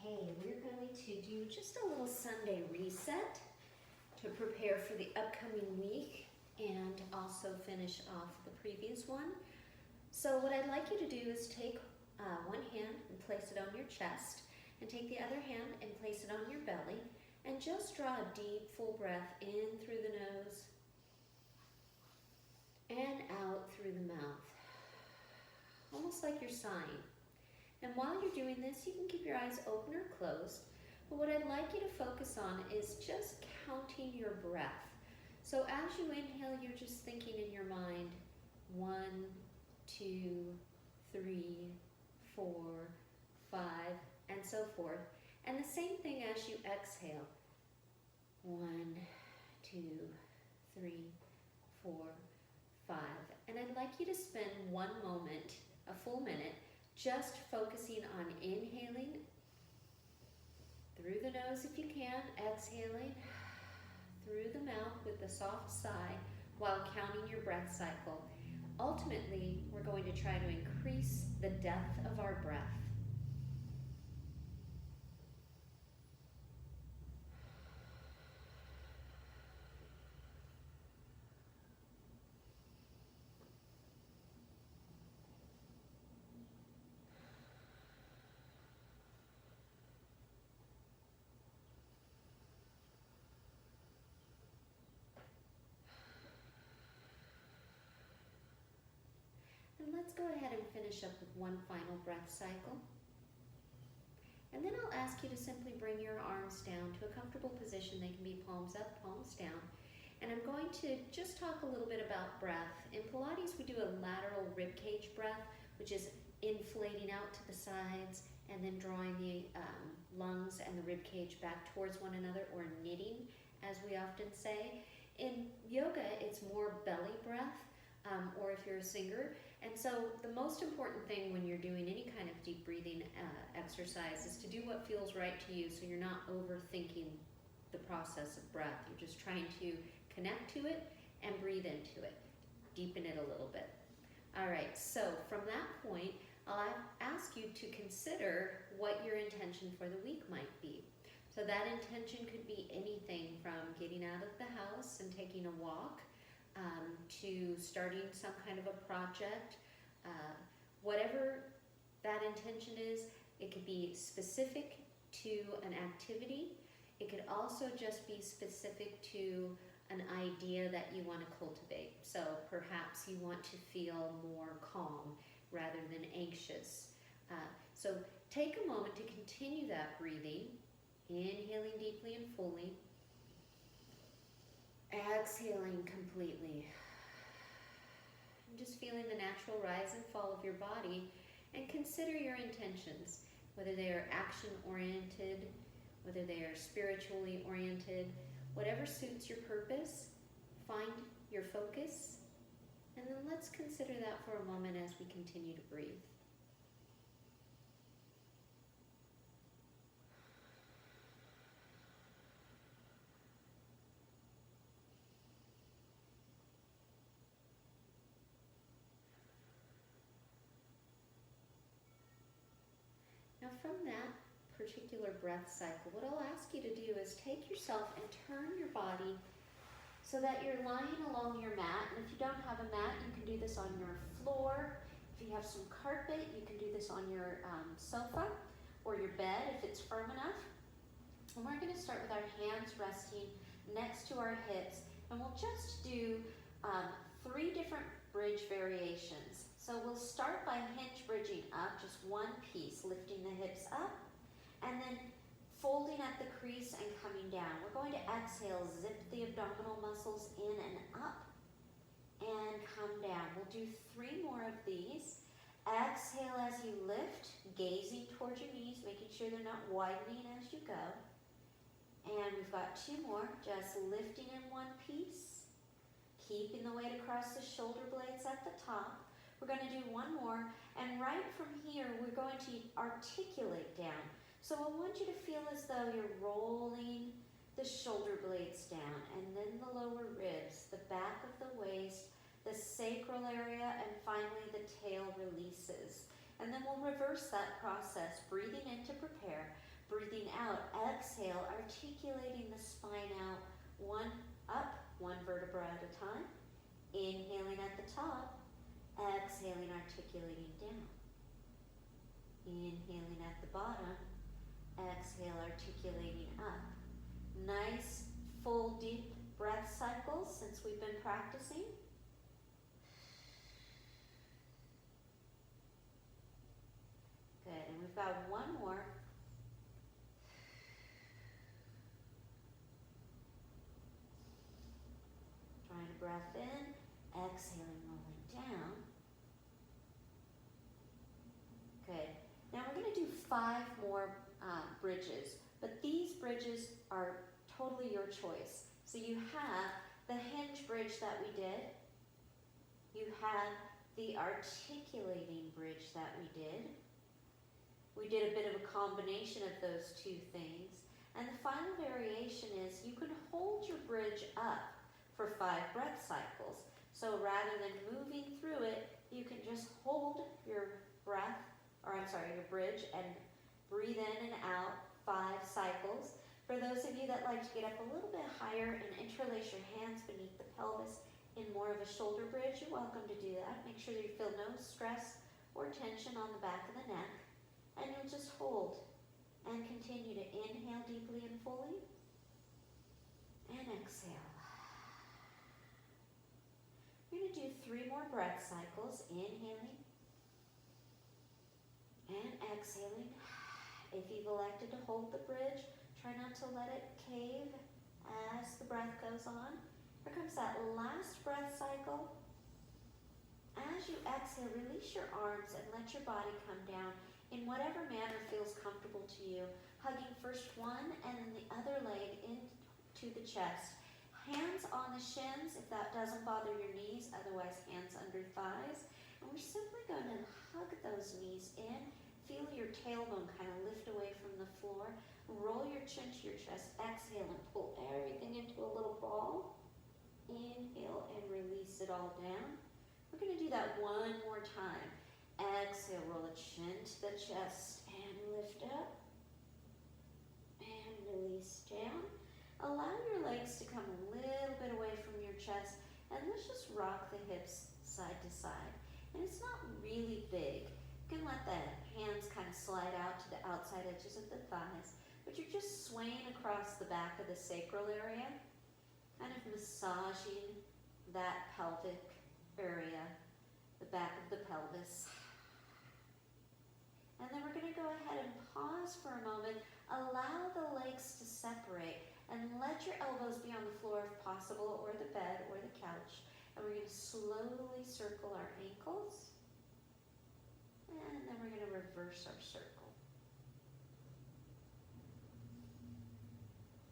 Okay, we're going to do just a little Sunday reset to prepare for the upcoming week and also finish off the previous one. So what I'd like you to do is take one hand and place it on your chest, and take the other hand and place it on your belly, and just draw a deep full breath in through the nose and out through the mouth, almost like you're sighing. And while you're doing this, you can keep your eyes open or closed, but what I'd like you to focus on is just counting your breath. So as you inhale, you're just thinking in your mind, 1, 2, 3, 4, 5, and so forth. And the same thing as you exhale. 1, 2, 3, 4, 5. And I'd like you to spend one moment, a full minute, just focusing on inhaling through the nose if you can, exhaling through the mouth with a soft sigh while counting your breath cycle. Ultimately, we're going to try to increase the depth of our breath. And let's go ahead and finish up with one final breath cycle. And then I'll ask you to simply bring your arms down to a comfortable position. They can be palms up, palms down. And I'm going to just talk a little bit about breath. In Pilates, we do a lateral ribcage breath, which is inflating out to the sides and then drawing the lungs and the ribcage back towards one another, or knitting, as we often say. In yoga, it's more belly breath, or if you're a singer. And so the most important thing when you're doing any kind of deep breathing exercise is to do what feels right to you, so you're not overthinking the process of breath. You're just trying to connect to it and breathe into it. Deepen it a little bit. All right, so from that point, I'll ask you to consider what your intention for the week might be. So that intention could be anything from getting out of the house and taking a walk, to starting some kind of a project. Whatever that intention is, it could be specific to an activity. It could also just be specific to an idea that you want to cultivate. So perhaps you want to feel more calm rather than anxious. So take a moment to continue that breathing, inhaling deeply and fully, exhaling completely. And just feeling the natural rise and fall of your body, and consider your intentions, whether they are action-oriented, whether they are spiritually oriented, whatever suits your purpose. Find your focus, and then let's consider that for a moment as we continue to breathe. Now from that particular breath cycle, what I'll ask you to do is take yourself and turn your body so that you're lying along your mat. And if you don't have a mat, you can do this on your floor. If you have some carpet, you can do this on your sofa or your bed if it's firm enough. And we're going to start with our hands resting next to our hips, and we'll just do 3 different bridge variations. So we'll start by hinge bridging up, just one piece, lifting the hips up, and then folding at the crease and coming down. We're going to exhale, zip the abdominal muscles in and up, and come down. We'll do 3 more of these. Exhale as you lift, gazing towards your knees, making sure they're not widening as you go. And we've got 2 more, just lifting in one piece, keeping the weight across the shoulder blades at the top. We're going to do 1 more, and right from here, we're going to articulate down. So I want you to feel as though you're rolling the shoulder blades down, and then the lower ribs, the back of the waist, the sacral area, and finally the tail releases. And then we'll reverse that process, breathing in to prepare, Breathing out, exhale, articulating the spine out, one vertebra at a time. Inhaling at the top, exhaling, articulating down. Inhaling at the bottom, exhale, articulating up. Nice, full, deep breath cycles since we've been practicing. Good, and we've got one more. Drawing a breath in, exhaling, rolling down. Good. Now we're going to do 5 more bridges, but these bridges are totally your choice. So you have the hinge bridge that we did. You have the articulating bridge that we did. We did a bit of a combination of those 2 things. And the final variation is you can hold your bridge up for 5 breath cycles. So rather than moving through it, you can just hold your breath, your bridge, and breathe in and out 5 cycles. For those of you that like to get up a little bit higher and interlace your hands beneath the pelvis in more of a shoulder bridge, you're welcome to do that. Make sure that you feel no stress or tension on the back of the neck. And you'll just hold and continue to inhale deeply and fully. And exhale. We're going to do 3 more breath cycles. Inhaling and exhaling. If you've elected to hold the bridge, try not to let it cave as the breath goes on. Here comes that last breath cycle. As you exhale, release your arms and let your body come down in whatever manner feels comfortable to you. Hugging first one and then the other leg into the chest. Hands on the shins if that doesn't bother your knees, otherwise hands under thighs. And we're simply going to hug those knees in. Feel your tailbone kind of lift away from the floor. Roll your chin to your chest. Exhale and pull everything into a little ball. Inhale and release it all down. We're going to do that one more time. Exhale, roll the chin to the chest and lift up. And release down. Allow your legs to come a little bit away from your chest. And let's just rock the hips side to side. And it's not really big. You can let the hands kind of slide out to the outside edges of the thighs, but you're just swaying across the back of the sacral area, kind of massaging that pelvic area, the back of the pelvis. And then we're going to go ahead and pause for a moment, allow the legs to separate, and let your elbows be on the floor if possible, or the bed, or the couch. And we're going to slowly circle our ankles. And then we're going to reverse our circle.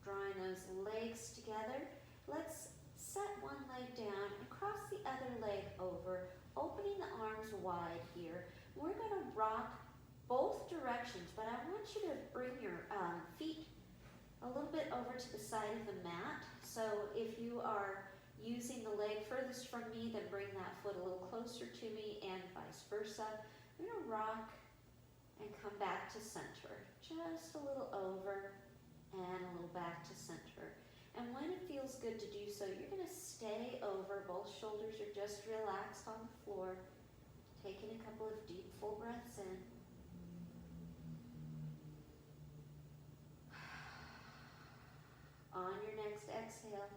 Drawing those legs together. Let's set one leg down and cross the other leg over, opening the arms wide here. We're going to rock both directions, but I want you to bring your feet a little bit over to the side of the mat. So if you are using the leg furthest from me, then bring that foot a little closer to me, and vice versa. We're going to rock and come back to center. Just a little over and a little back to center. And when it feels good to do so, you're going to stay over. Both shoulders are just relaxed on the floor. Taking a couple of deep, full breaths in. On your next exhale,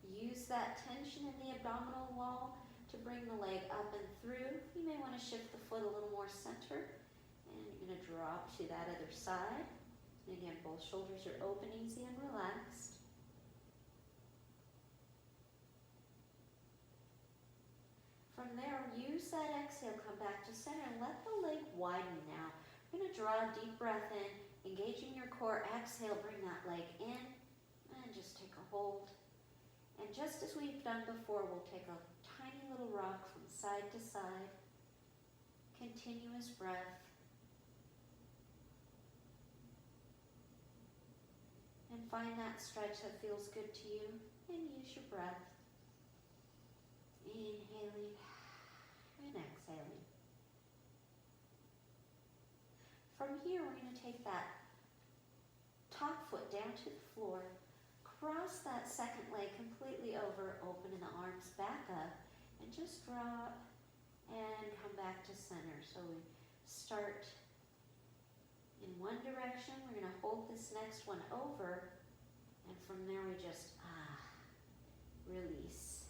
use that tension in the abdominal wall to bring the leg up and through. You may want to shift the foot a little more center. And you're going to drop to that other side. And again, both shoulders are open, easy, and relaxed. From there, use that exhale, come back to center, and let the leg widen now. You're going to draw a deep breath in, engaging your core. Exhale, bring that leg in, and just take a hold. And just as we've done before, we'll take a tiny little rock from side to side. Continuous breath. And find that stretch that feels good to you, and use your breath. Inhaling and exhaling. From here, we're going to take that top foot down to the floor, cross that second leg completely over, open the arms back up, and just drop and come back to center. So we start in one direction, we're going to hold this next one over, and from there we just release.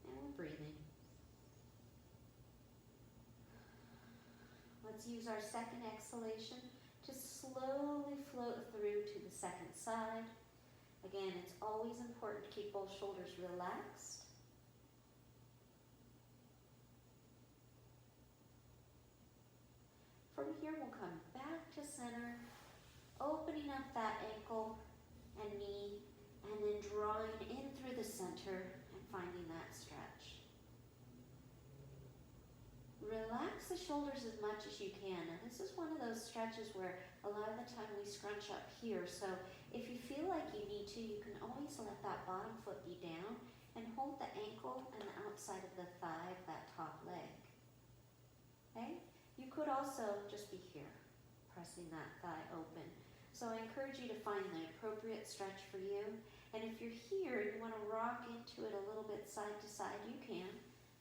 And we're breathing. Let's use our second exhalation to slowly float through to the second side. Again, it's always important to keep both shoulders relaxed. From here, we'll come back to center, opening up that ankle and knee, and then drawing in through the center and finding that stretch. Relax the shoulders as much as you can. And this is one of those stretches where a lot of the time we scrunch up here. So if you feel like you need to, you can always let that bottom foot be down and hold the ankle and the outside of the thigh of that top leg. Okay? You could also just be here, pressing that thigh open. So I encourage you to find the appropriate stretch for you. And if you're here, you want to rock into it a little bit side to side, you can.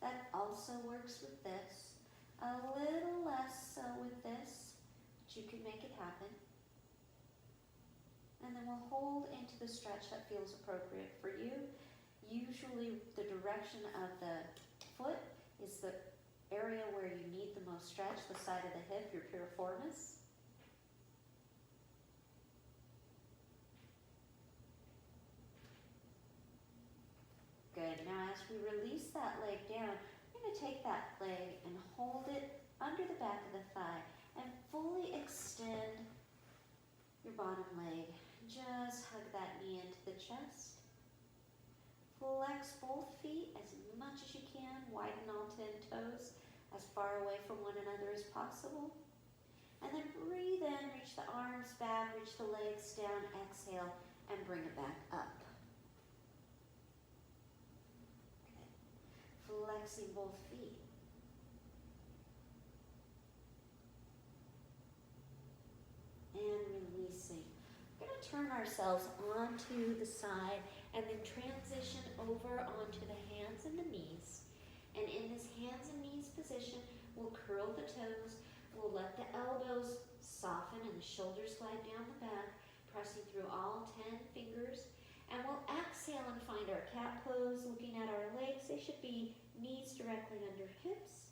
That also works with this. A little less so with this, but you can make it happen. And then we'll hold into the stretch that feels appropriate for you. Usually the direction of the foot is the area where you need the most stretch, the side of the hip, your piriformis. Good. Now as we release that leg down, we're going to take that leg and hold it under the back of the thigh and fully extend your bottom leg. Just hug that knee into the chest. Flex both feet as much as you can. Widen all 10 toes as far away from one another as possible. And then breathe in, reach the arms back, reach the legs down, exhale, and bring it back up. Flexing both feet. And releasing. We're going to turn ourselves onto the side and then transition over onto the hands and the knees. And in this hands and knees position, we'll curl the toes. We'll let the elbows soften and the shoulders glide down the back, pressing through all 10 fingers. And we'll exhale and find our cat pose, looking at our legs. They should be knees directly under hips.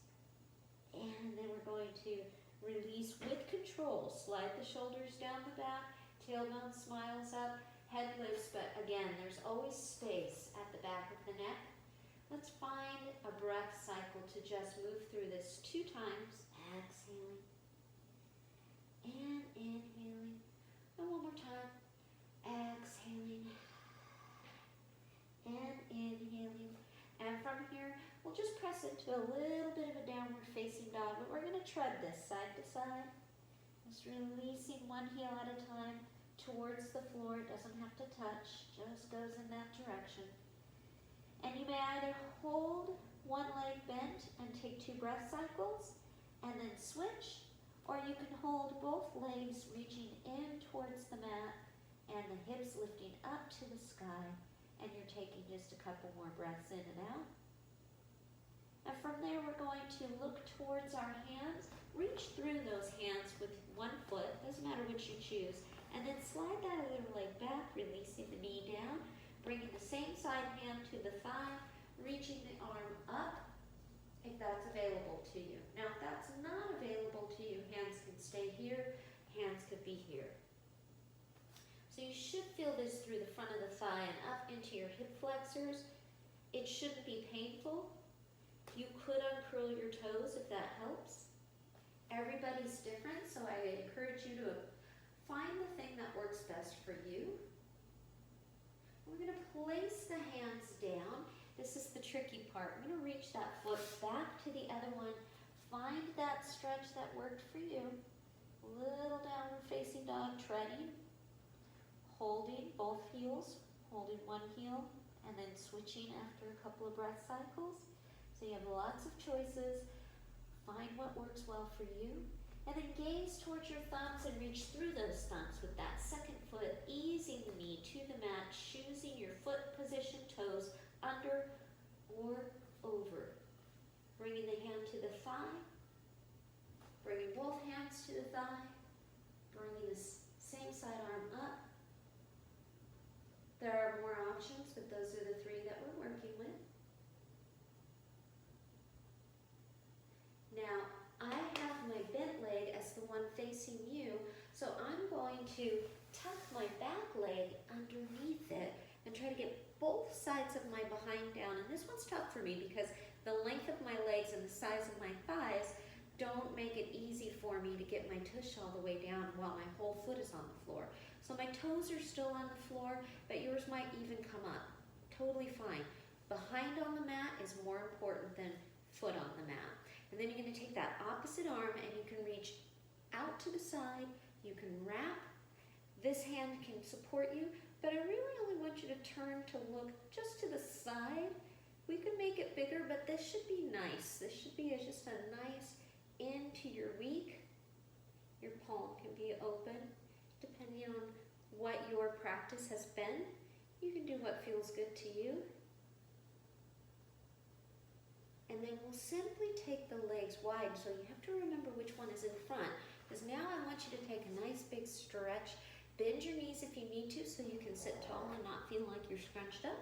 And then we're going to release with control. Slide the shoulders down the back, tailbone smiles up, head lifts, but again, there's always space at the back of the neck. Let's find a breath cycle to just move through this 2 times. Exhaling. And inhaling. And one more time. Exhaling. And inhaling. And from here, we'll just press into a little bit of a downward facing dog, but we're going to tread this side to side. Just releasing one heel at a time towards the floor. It doesn't have to touch, just goes in that direction. And you may either hold one leg bent and take 2 breath cycles and then switch, or you can hold both legs reaching in towards the mat and the hips lifting up to the sky. And you're taking just a couple more breaths in and out. And from there, we're going to look towards our hands, reach through those hands with one foot, doesn't matter which you choose, and then slide that other leg back, releasing the knee down, bringing the same side hand to the thigh, reaching the arm up, if that's available to you. Now, if that's not available to you, hands can stay here, hands could be here. So you should feel this through the front of the thigh and up into your hip flexors. It shouldn't be painful. You could uncurl your toes if that helps. Everybody's different, so I encourage you to find the thing that works best for you. We're going to place the hands down. This is the tricky part. I'm going to reach that foot back to the other one. Find that stretch that worked for you. Little downward facing dog, treading. Holding both heels, holding one heel, and then switching after a couple of breath cycles. So you have lots of choices. Find what works well for you. And then gaze towards your thumbs and reach through those thumbs with that second foot under or over. Bringing the hand to the thigh, bringing both hands to the thigh, bringing the same side arm up. There are more options, but those are the three that we're working with. Now, I have my bent leg as the one facing you, so I'm going to tuck my back leg underneath it and try to get both sides of my behind down. And this one's tough for me because the length of my legs and the size of my thighs don't make it easy for me to get my tush all the way down while my whole foot is on the floor. So my toes are still on the floor, but yours might even come up. Totally fine. Behind on the mat is more important than foot on the mat. And then you're going to take that opposite arm and you can reach out to the side. You can wrap. This hand can support you, but I really only want you to turn to look just to the side. We can make it bigger, but this should be nice. This should be just a nice into your week. Your palm can be open, depending on what your practice has been. You can do what feels good to you. And then we'll simply take the legs wide, so you have to remember which one is in front. Because now I want you to take a nice big stretch. Bend your knees if you need to so you can sit tall and not feel like you're scrunched up.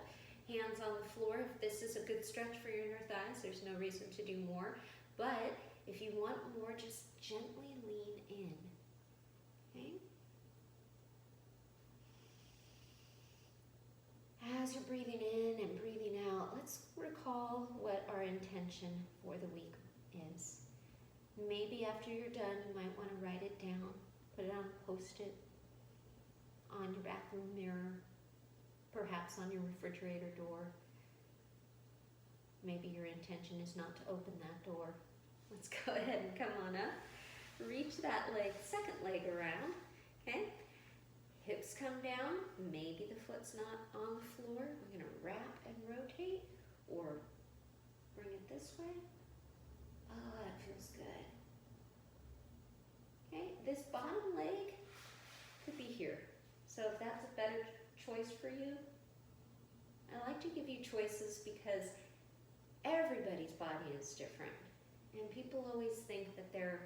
Hands on the floor. If this is a good stretch for your inner thighs, there's no reason to do more. But if you want more, just gently lean in. Okay? As you're breathing in and breathing out, let's recall what our intention for the week is. Maybe after you're done, you might want to write it down, put it on a post-it, on your bathroom mirror, perhaps on your refrigerator door. Maybe your intention is not to open that door. Let's go ahead and come on up. Reach that leg, second leg around, okay? Hips come down, maybe the foot's not on the floor. We're gonna wrap and rotate, or bring it this way. Oh, that feels good. Okay, this bottom leg could be here. So if that's a better choice for you, I like to give you choices because everybody's body is different. And people always think that they're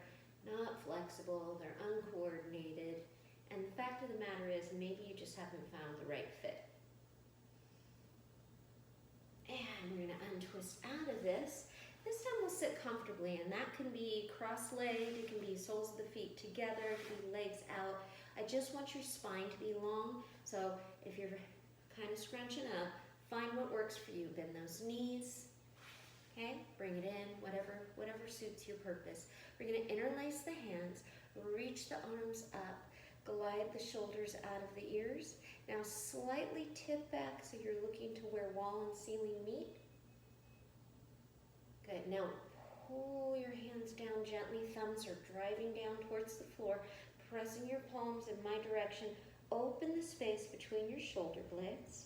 not flexible, they're uncoordinated. And the fact of the matter is, maybe you just haven't found the right fit. And we're gonna untwist out of this. This time we'll sit comfortably, and that can be cross-legged, it can be soles of the feet together, it can be legs out. I just want your spine to be long, so if you're kind of scrunching up, find what works for you. Bend those knees, okay? Bring it in, whatever suits your purpose. We're gonna interlace the hands, reach the arms up, glide the shoulders out of the ears. Now slightly tip back so you're looking to where wall and ceiling meet. Good, now pull your hands down gently. Thumbs are driving down towards the floor. Pressing your palms in my direction. Open the space between your shoulder blades.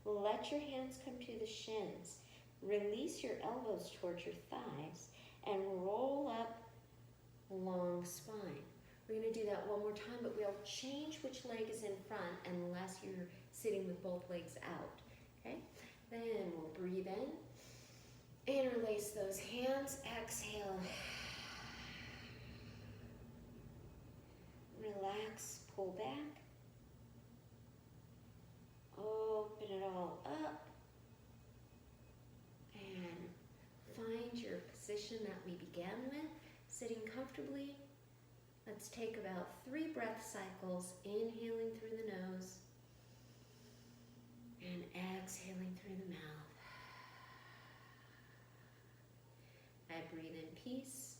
Let your hands come to the shins. Release your elbows towards your thighs and roll up long spine. We're going to do that one more time, but we'll change which leg is in front unless you're sitting with both legs out. Okay? Then we'll breathe in. Interlace those hands. Exhale. Relax, pull back. Open it all up. And find your position that we began with. Sitting comfortably. Let's take about 3 breath cycles, inhaling through the nose and exhaling through the mouth. I breathe in peace.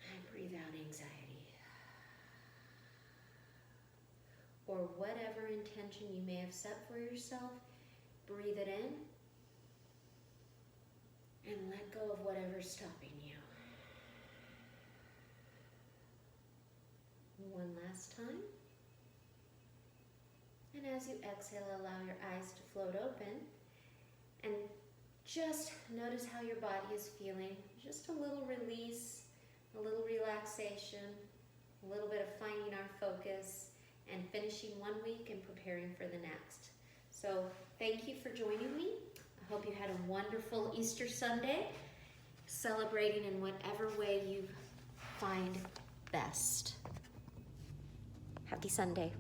I breathe out anxiety. Or whatever intention you may have set for yourself, breathe it in and let go of whatever's stopping you. One last time. And as you exhale, allow your eyes to float open and just notice how your body is feeling. Just a little release, a little relaxation, a little bit of finding our focus and finishing finishing one week and preparing for the next. So thank you for joining me. I hope you had a wonderful Easter Sunday, celebrating in whatever way you find best. Happy Sunday.